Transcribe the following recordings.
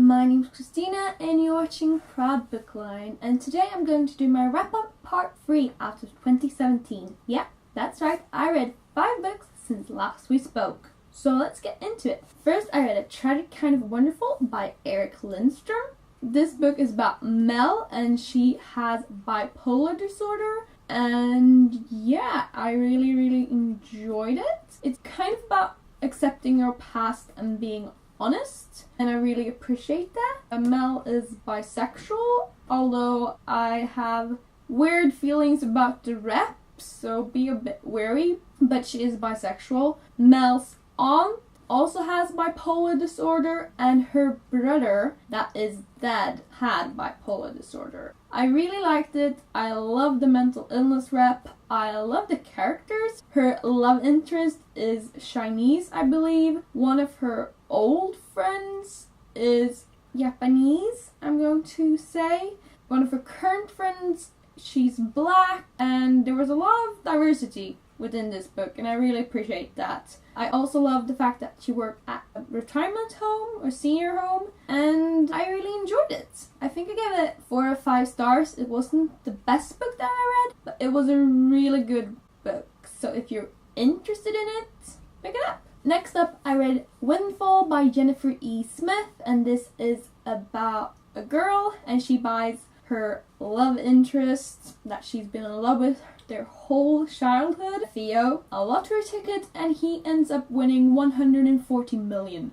my name's Christina and you're watching Proud Bookline, and today I'm going to do my wrap-up part 3 out of 2017. Yeah, that's right, I read 5 books since last we spoke. So let's get into it. First, I read A Tragic Kind of Wonderful by Eric Lindstrom. This book is about Mel, and she has bipolar disorder. And yeah, I really enjoyed it. It's kind of about accepting your past and being honest, and I really appreciate that. Mel is bisexual, although I have weird feelings about the rep, so be a bit wary, but she is bisexual. Mel's aunt also has bipolar disorder, and her brother, that is dead, had bipolar disorder. I really liked it. I love the mental illness rep. I love the characters. Her love interest is Chinese, I believe. One of her old friends is Japanese, I'm going to say. One of her current friends, she's black, and there was a lot of diversity within this book, and I really appreciate that. I also love the fact that she worked at a retirement home or senior home, and I really enjoyed it. I think I gave it 4 or 5 stars. It wasn't the best book that I read, but it was a really good book. So if you're interested in it, pick it up. Next up, I read Windfall by Jennifer E. Smith, and this is about a girl, and she buys her love interest that she's been in love with their whole childhood, Theo, a lottery ticket, and he ends up winning $140 million.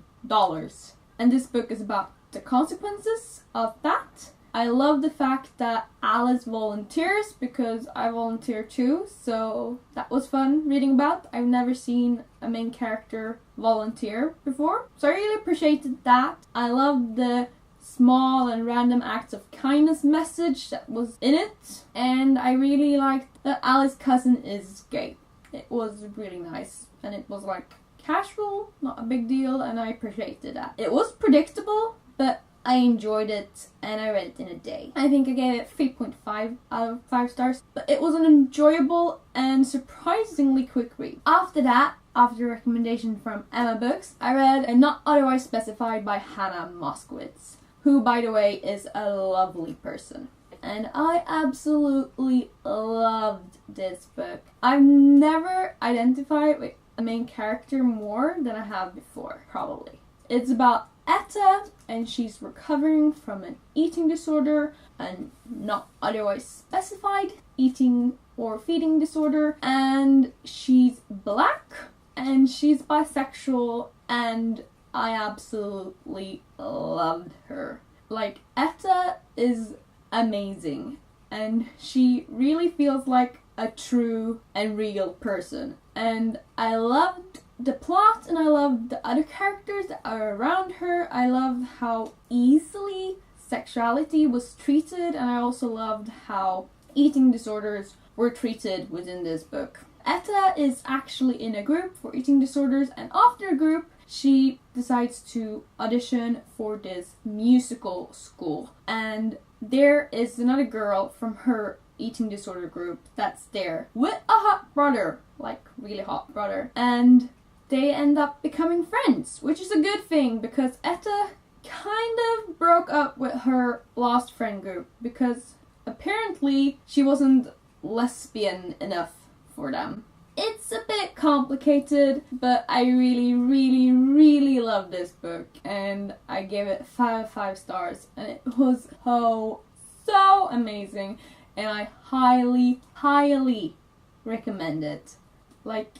And this book is about the consequences of that. I love the fact that Alice volunteers, because I volunteer too, so that was fun reading about. I've never seen a main character volunteer before, so I really appreciated that. I love the small and random acts of kindness message that was in it, and I really liked that Alice's cousin is gay. It was really nice, and it was like casual, not a big deal, and I appreciated that. It was predictable, but I enjoyed it, and I read it in a day. I think I gave it 3.5 out of 5 stars, but it was an enjoyable and surprisingly quick read. After that, after a recommendation from Emma Books, I read A Not Otherwise Specified by Hannah Moskowitz, who, by the way, is a lovely person. And I absolutely loved this book. I've never identified with a main character more than I have before, probably. It's about Etta, and she's recovering from an eating disorder, and not otherwise specified eating or feeding disorder, and she's black, and she's bisexual, and I absolutely loved her. Like, Etta is amazing, and she really feels like a true and real person, and I loved the plot, and I loved the other characters that are around her. I loved how easily sexuality was treated, and I also loved how eating disorders were treated within this book. Etta is actually in a group for eating disorders, and after a group, she decides to audition for this musical school. And there is another girl from her eating disorder group that's there with a hot brother, like really hot brother. And they end up becoming friends, which is a good thing, because Etta kind of broke up with her last friend group because apparently she wasn't lesbian enough for them. It's a bit complicated, but I really love this book, and I gave it 5 out of 5 stars, and it was so amazing, and I highly recommend it. Like,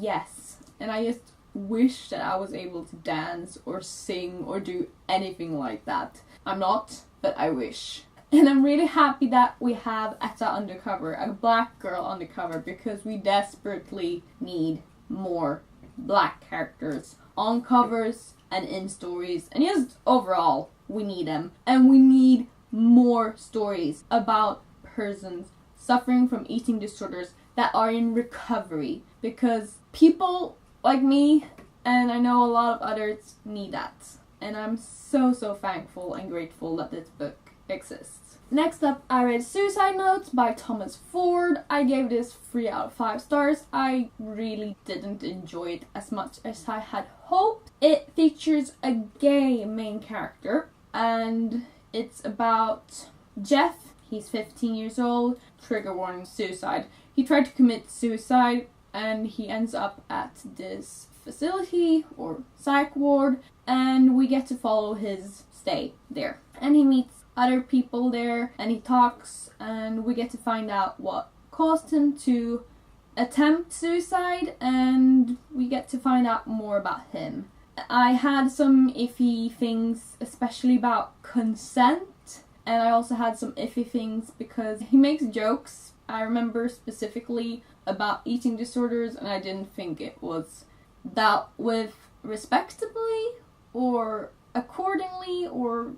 yes. And I just wish that I was able to dance or sing or do anything like that. I'm not, but I wish. And I'm really happy that we have Etta undercover, a black girl undercover, because we desperately need more black characters on covers and in stories. And just overall, we need them. And we need more stories about persons suffering from eating disorders that are in recovery, because people like me, and I know a lot of others, need that. And I'm so thankful and grateful that this book exists. Next up, I read Suicide Notes by Thomas Ford. I gave this 3 out of 5 stars. I really didn't enjoy it as much as I had hoped. It features a gay main character, and it's about Jeff. He's 15 years old. Trigger warning, suicide. He tried to commit suicide and he ends up at this facility or psych ward, and we get to follow his stay there. And he meets other people there and he talks, and we get to find out what caused him to attempt suicide, and we get to find out more about him. I had some iffy things, especially about consent, and I also had some iffy things because he makes jokes. I remember specifically about eating disorders, and I didn't think it was dealt with respectably or accordingly, or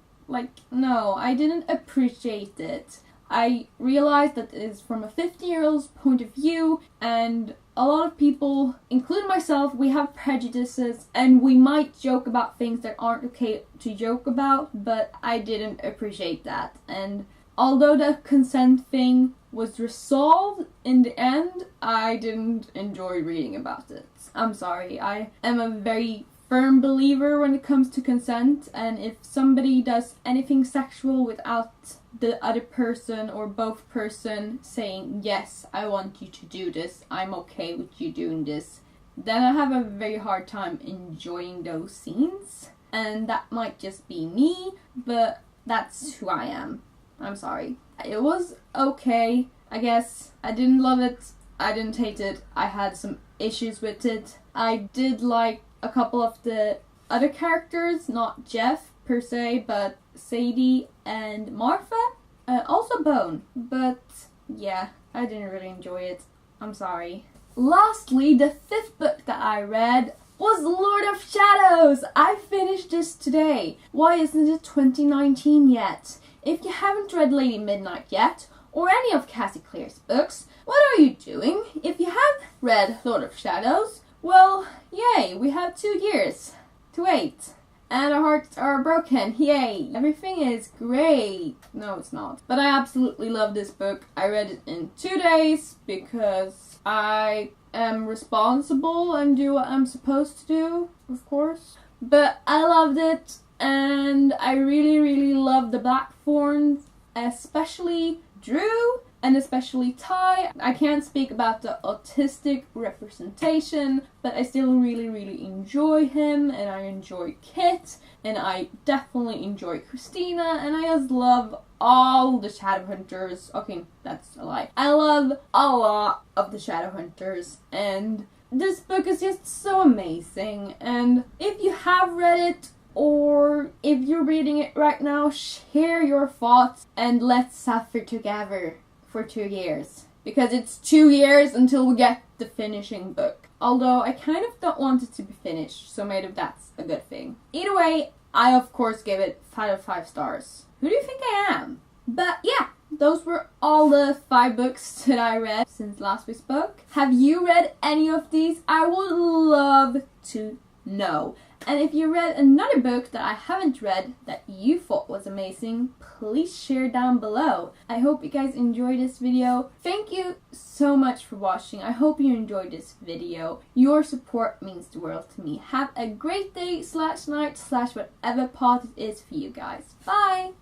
no, I didn't appreciate it. I realized that it is from a 15-year-old's point of view, and a lot of people, including myself, we have prejudices and we might joke about things that aren't okay to joke about, but I didn't appreciate that. And although the consent thing was resolved in the end, I didn't enjoy reading about it. I'm sorry, I am a very firm believer when it comes to consent, and if somebody does anything sexual without the other person or both person saying, yes, I want you to do this, I'm okay with you doing this, then I have a very hard time enjoying those scenes. And that might just be me, but that's who I am. I'm sorry. It was okay, I guess. I didn't love it, I didn't hate it, I had some issues with it. I did like a couple of the other characters, not Jeff per se, but Sadie and Martha, also Bone, but yeah, I didn't really enjoy it. I'm sorry. Lastly, the 5th book that I read was Lord of Shadows. I finished this today. Why isn't it 2019 yet? If you haven't read Lady Midnight yet, or any of Cassie Clare's books, what are you doing? If you have read Lord of Shadows, well, yay, we have 2 years to wait. And our hearts are broken, yay. Everything is great. No, it's not. But I absolutely love this book. I read it in 2 days because I am responsible and do what I'm supposed to do, of course. But I loved it, and I really, really love the Blackthorns, especially Drew, and especially Ty. I can't speak about the autistic representation, but I still really, really enjoy him, and I enjoy Kit, and I definitely enjoy Christina, and I just love all the Shadowhunters. Okay, that's a lie. I love a lot of the Shadowhunters, and this book is just so amazing. And if you have read it, or if you're reading it right now, share your thoughts and let's suffer together for 2 years. Because it's 2 years until we get the finishing book. Although I kind of don't want it to be finished, so maybe that's a good thing. Either way, I of course give it 5 out of 5 stars. Who do you think I am? But yeah, those were all the 5 books that I read since last we spoke. Have you read any of these? I would love to know. And if you read another book that I haven't read that you thought was amazing, please share down below. I hope you guys enjoyed this video. Thank you so much for watching. I hope you enjoyed this video. Your support means the world to me. Have a great day /night / whatever part it is for you guys. Bye!